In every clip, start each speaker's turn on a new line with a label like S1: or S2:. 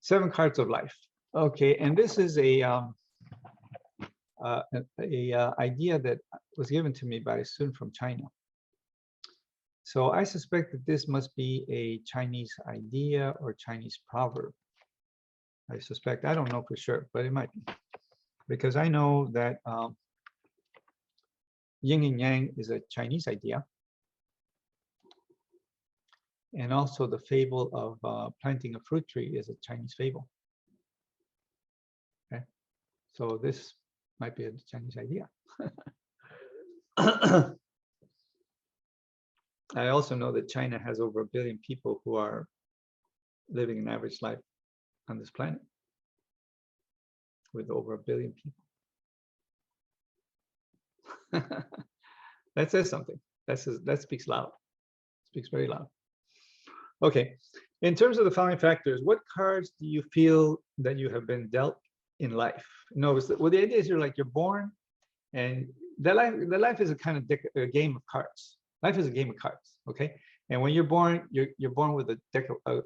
S1: Seven cards of life. Okay, and this is a idea that was given to me by a student from China. So I suspect that this must be a Chinese idea or Chinese proverb. I suspect, I don't know for sure, but it might be. Because I know that yin and yang is a Chinese idea. And also the fable of planting a fruit tree is a Chinese fable. Okay, so this might be a Chinese idea. I also know that China has over 1 billion people who are living an average life on this planet, with over 1 billion people. That says something. That speaks loud. Speaks very loud. Okay, in terms of the following factors, what cards do you feel that you have been dealt in life? No, well, the idea is you're born, and the life is a kind of a game of cards. Life is a game of cards, okay? And when you're born, you're born with a deck of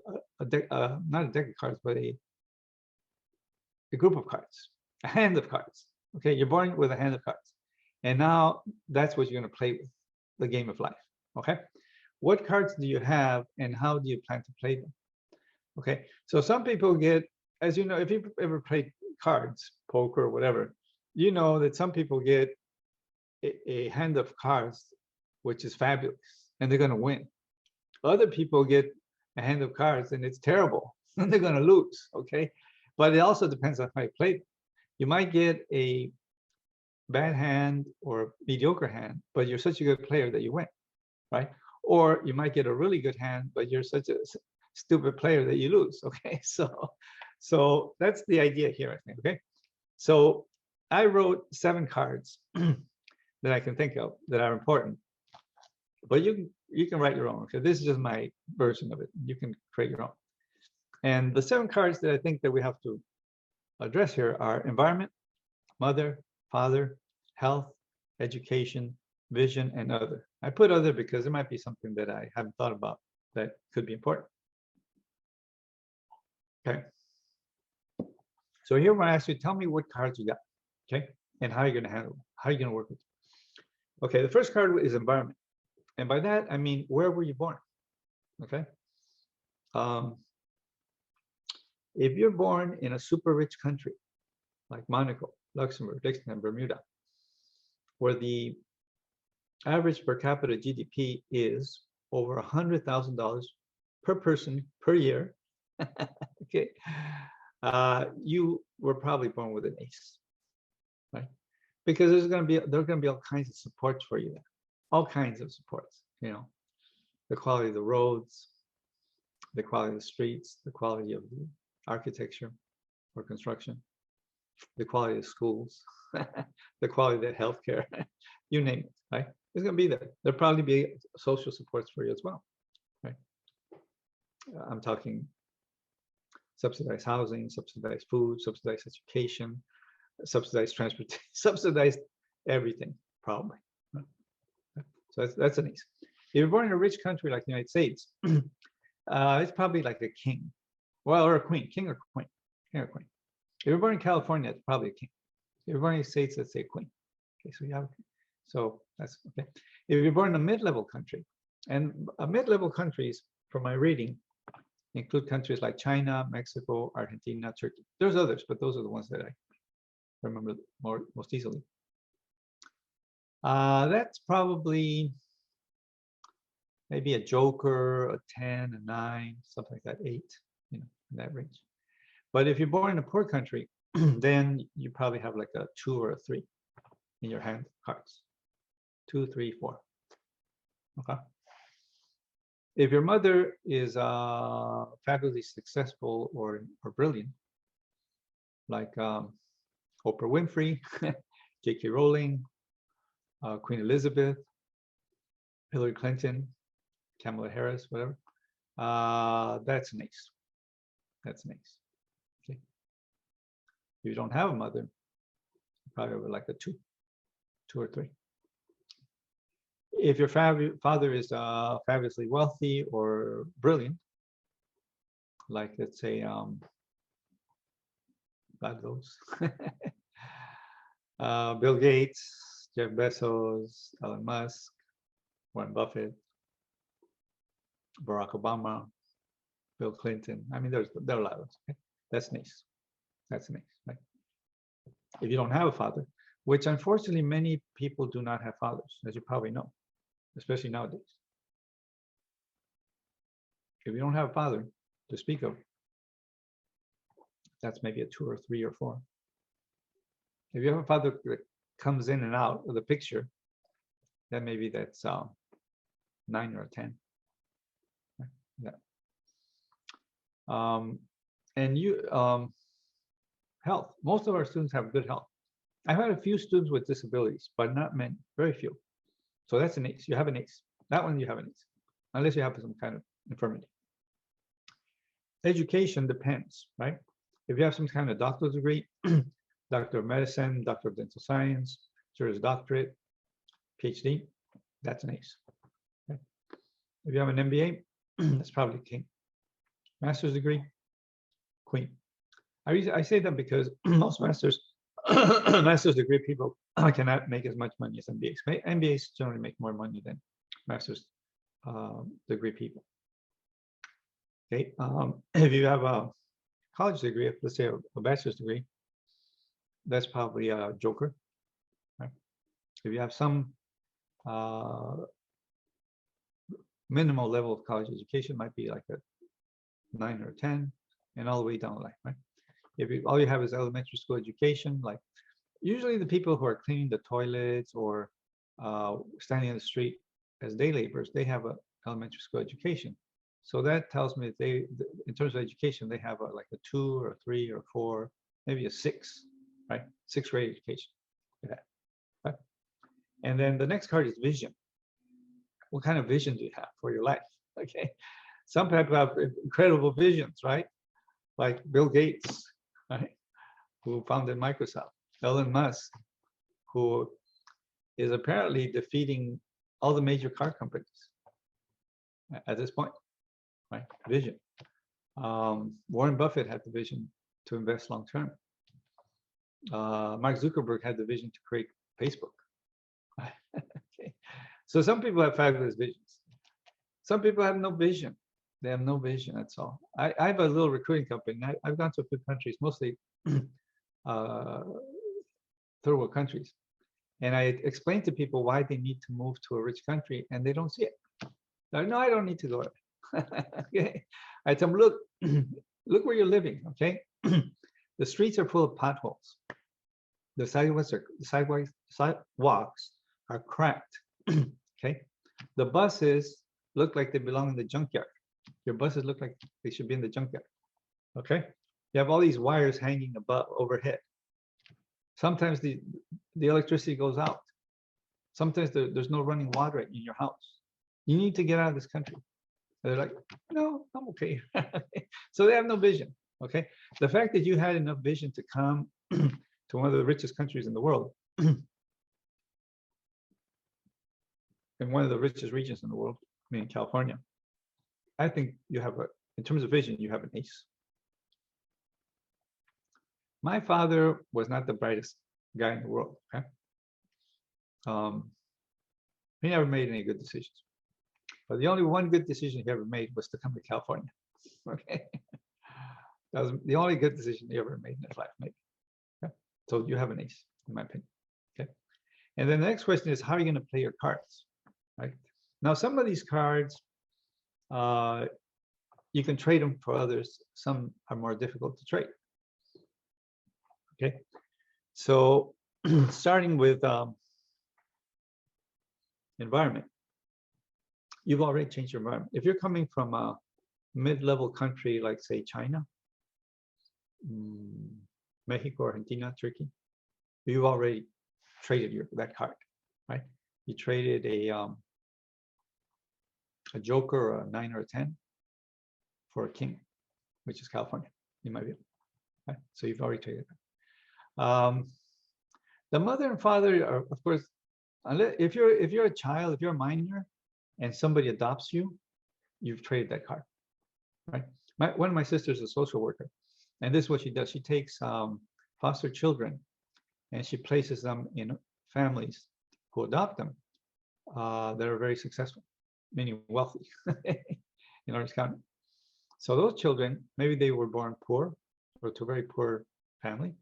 S1: not a deck of cards, but a group of cards, a hand of cards. Okay, you're born with a hand of cards, and now that's what you're going to play with, the game of life. Okay, what cards do you have, and how do you plan to play them? Okay, so some people get, as you know, if you've ever played cards, poker, or whatever, you know that some people get a hand of cards which is fabulous, and they're going to win. Other people get a hand of cards and it's terrible, and they're going to lose. Okay, but it also depends on how you play them. You might get a bad hand or mediocre hand, but you're such a good player that you win, right? Or you might get a really good hand, but you're such a stupid player that you lose. Okay, so that's the idea here, I think. Okay, so I wrote 7 cards that I can think of that are important, but you can write your own. Okay, this is just my version of it. You can create your own. And the 7 cards that I think that we have to address here are environment, mother, father, health, education, vision, and other. I put other because there might be something that I haven't thought about that could be important. Okay. So here when I ask you, tell me what cards you got, okay, and how you're going to handle them, how you're going to work with them. Okay, the first card is environment. And by that, I mean, where were you born? Okay. If you're born in a super rich country, like Monaco, Luxembourg, Liechtenstein, Bermuda, where the average per capita GDP is over $100,000 per person per year, okay, you were probably born with an ace, right? Because there are going to be all kinds of supports for you there, all kinds of supports. You know, the quality of the roads, the quality of the streets, the quality of the architecture or construction, the quality of schools, the quality of the healthcare, you name it, right? It's going to be there. There'll probably be social supports for you as well, right? I'm talking subsidized housing, subsidized food, subsidized education, subsidized transportation, subsidized everything, probably. So that's an ace. If you're born in a rich country like the United States, it's probably like a king, well, or a queen, king or queen, king or queen. If you're born in California, it's probably a king. If you're born in the States, let's say a queen. Okay, so you have, so that's okay. If you're born in a mid-level country, and mid-level countries, from my reading, include countries like China, Mexico, Argentina, Turkey. There's others, but those are the ones that I remember most easily. That's probably maybe a joker, a 10, a 9, something like that, 8, you know, in that range. But if you're born in a poor country, then you probably have like a 2 or a 3 in your hand cards. 2, 3, 4. Okay. If your mother is fabulously successful or brilliant, like Oprah Winfrey, J.K. Rowling, Queen Elizabeth, Hillary Clinton, Kamala Harris, whatever, that's an ace. That's an ace. Okay. If you don't have a mother, probably over like a 2 or 3. If your father is fabulously wealthy or brilliant, like let's say God knows. Bill Gates, Jeff Bezos, Elon Musk, Warren Buffett, Barack Obama, Bill Clinton. I mean, there are a lot of those. Okay? That's nice. That's nice, right? If you don't have a father, which unfortunately many people do not have fathers, as you probably know, especially nowadays. If you don't have a father to speak of, that's maybe a 2 or 3 or 4. If you have a father that comes in and out of the picture, then maybe that's 9 or 10. Yeah. And health. Most of our students have good health. I've had a few students with disabilities, but not many, very few. So that's an ace. You have an ace. That one you have an ace, unless you have some kind of infirmity. Education depends, right? If you have some kind of doctorate degree, doctor of medicine, doctor of dental science, Juris Doctorate, PhD, that's an ace. Okay. If you have an MBA, that's probably king. Master's degree, queen. I say that because most master's degree people cannot make as much money as MBAs. MBAs generally make more money than master's degree people. Okay, if you have a college degree, let's say a bachelor's degree, that's probably a joker. Right? If you have some minimal level of college education, might be like a 9 or 10, and all the way down the line, right? If all you have is elementary school education, like usually the people who are cleaning the toilets or standing in the street as day laborers, they have an elementary school education. So that tells me that they, in terms of education, they have like a 2 or 3 or 4, maybe a 6, right? 6th grade education. Yeah. Right? And then the next card is vision. What kind of vision do you have for your life? Okay. Some people have incredible visions, right? Like Bill Gates, right? Who founded Microsoft. Elon Musk, who is apparently defeating all the major car companies at this point, right? Vision. Warren Buffett had the vision to invest long term. Mark Zuckerberg had the vision to create Facebook. Okay. So some people have fabulous visions. Some people have no vision. They have no vision, that's all. I have a little recruiting company. I've gone to a few countries, mostly third world countries. And I explain to people why they need to move to a rich country, and they don't see it. They're like, no, I don't need to go there. Okay. I tell them, look, look where you're living, okay? The streets are full of potholes. The sidewalks are cracked, okay? The buses look like they belong in the junkyard. Your buses look like they should be in the junkyard, okay? You have all these wires hanging above, overhead. Sometimes the electricity goes out. Sometimes there's no running water in your house. You need to get out of this country. They're like, no, I'm okay. So they have no vision, okay? The fact that you had enough vision to come to one of the richest countries in the world, in one of the richest regions in the world, I mean, California, I think you have in terms of vision, you have an ace. My father was not the brightest guy in the world, okay? He never made any good decisions. But the only one good decision he ever made was to come to California, okay? That was the only good decision he ever made in his life, maybe. Okay? So you have an ace, in my opinion, okay? And then the next question is, how are you going to play your cards, right? Now, some of these cards, you can trade them for others. Some are more difficult to trade. Okay, so starting with environment, you've already changed your environment. If you're coming from a mid-level country like, say, China, Mexico, Argentina, Turkey, you've already traded that card, right? You traded a joker, or a 9 or a 10, for a king, which is California. You might be, right? So you've already traded that. The mother and father are, of course, if you're a child, if you're a minor, and somebody adopts you, you've traded that card, right? One of my sisters is a social worker, And this is what she does. She takes foster children and she places them in families who adopt them that are very successful, meaning wealthy in Orange County. So those children, maybe they were born poor or to a very poor family,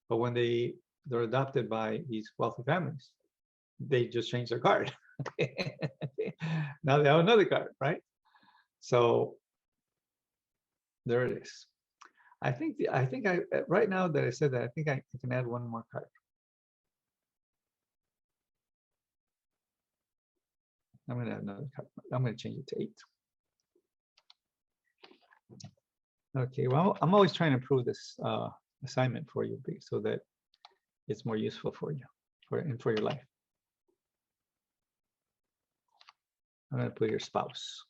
S1: but when they're adopted by these wealthy families, they just change their card. Now they have another card, right? So there it is. I think right now that I said that, I think I can add one more card. I'm going to add another card. I'm going to change it to 8. Okay, well, I'm always trying to improve this assignment for you so that it's more useful for you and for your life. I'm going to put your spouse.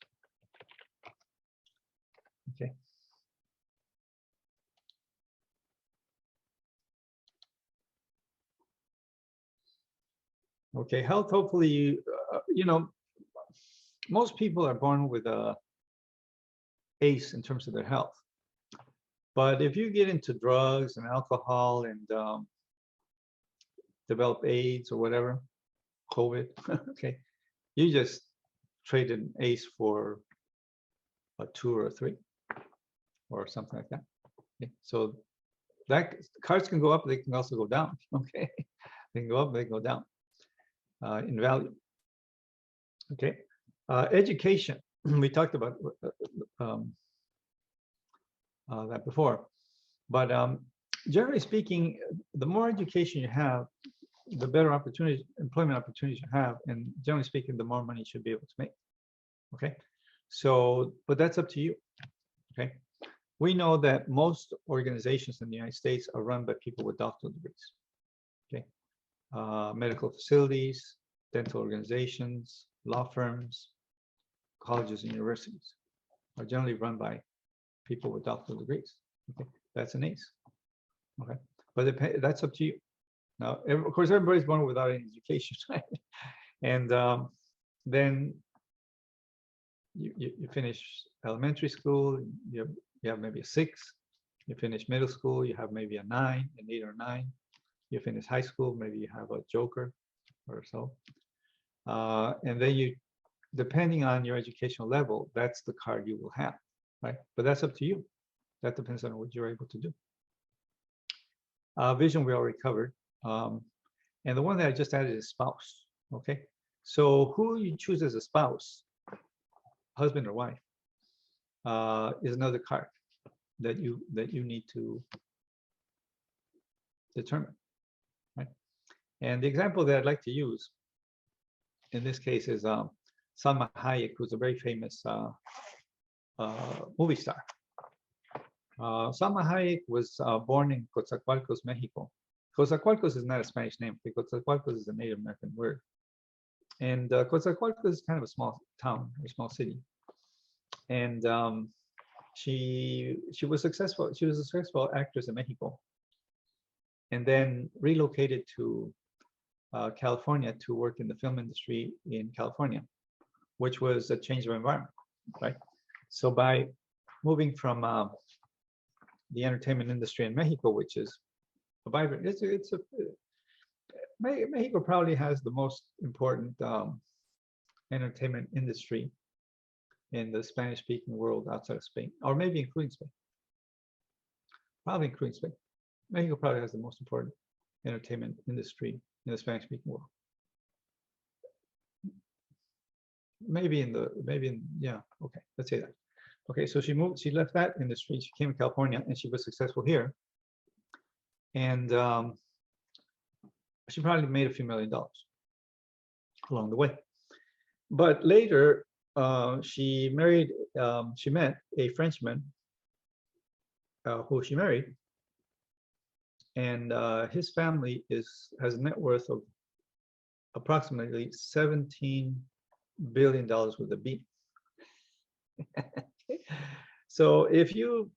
S1: Okay. Okay, health, hopefully, you know, most people are born with a ACE in terms of their health. But if you get into drugs and alcohol and develop AIDS or whatever, COVID, okay, you just traded ACE for a 2 or a 3 or something like that. Okay. So that cards can go up, they can also go down. Okay, they can go up, they can go down in value. Okay, education. We talked about that before, but generally speaking, the more education you have, the better opportunities, employment opportunities you have, and generally speaking, the more money you should be able to make. Okay, so but that's up to you. Okay, we know that most organizations in the United States are run by people with doctoral degrees. Okay, medical facilities, dental organizations, law firms, colleges and universities are generally run by people with doctoral degrees. Okay, that's an ACE. Okay, but that's up to you. Now, of course, everybody's born without any education, right? And then you finish elementary school, you have maybe a 6. You finish middle school, you have maybe a 9, an 8 or 9. You finish high school, maybe you have a joker or so. And then you, depending on your educational level, that's the card you will have, right? But that's up to you. That depends on what you're able to do. Vision we already covered. And the one that I just added is spouse. Okay, so who you choose as a spouse, husband or wife, is another card that you need to determine, right? And the example that I'd like to use in this case is Salma Hayek, who's a very famous movie star. Salma Hayek was born in Coatzacoalcos, Mexico. Coatzacoalcos is not a Spanish name, because Coatzacoalcos is a Native American word. And Coatzacoalcos is kind of a small town, or small city. And she was successful. She was a successful actress in Mexico, and then relocated to California to work in the film industry in California, which was a change of environment, right? So by moving from the entertainment industry in Mexico, which is a vibrant, Mexico probably has the most important entertainment industry in the Spanish-speaking world outside of Spain, or maybe including Spain. Probably including Spain. Mexico probably has the most important entertainment industry in the Spanish-speaking world. Yeah, okay, let's say that. Okay, so she left that industry, she came to California, and she was successful here. And she probably made a few $1 million along the way. But later, she met a Frenchman who she married, and his family has a net worth of approximately $17 billion with a B. So if you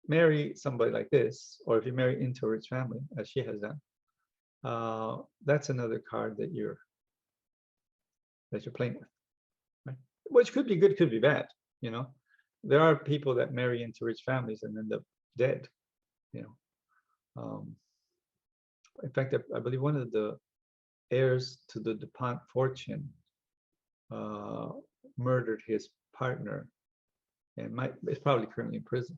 S1: marry somebody like this, or if you marry into a rich family, as she has done, that's another card that you're playing with, right? Which could be good, could be bad. You know, there are people that marry into rich families, and then dead. In fact, I believe one of the heirs to the DuPont fortune murdered his partner, and is probably currently in prison.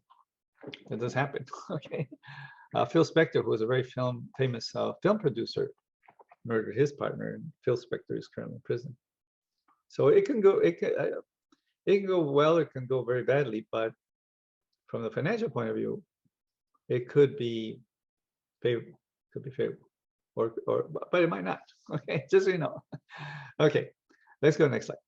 S1: That does happen. Okay. Phil Spector, who was a very famous film producer, murdered his partner, and Phil Spector is currently in prison. So it can go well, it can go very badly, but from the financial point of view, it could be favorable. Or but it might not. Okay, just so you know. Okay, let's go next slide.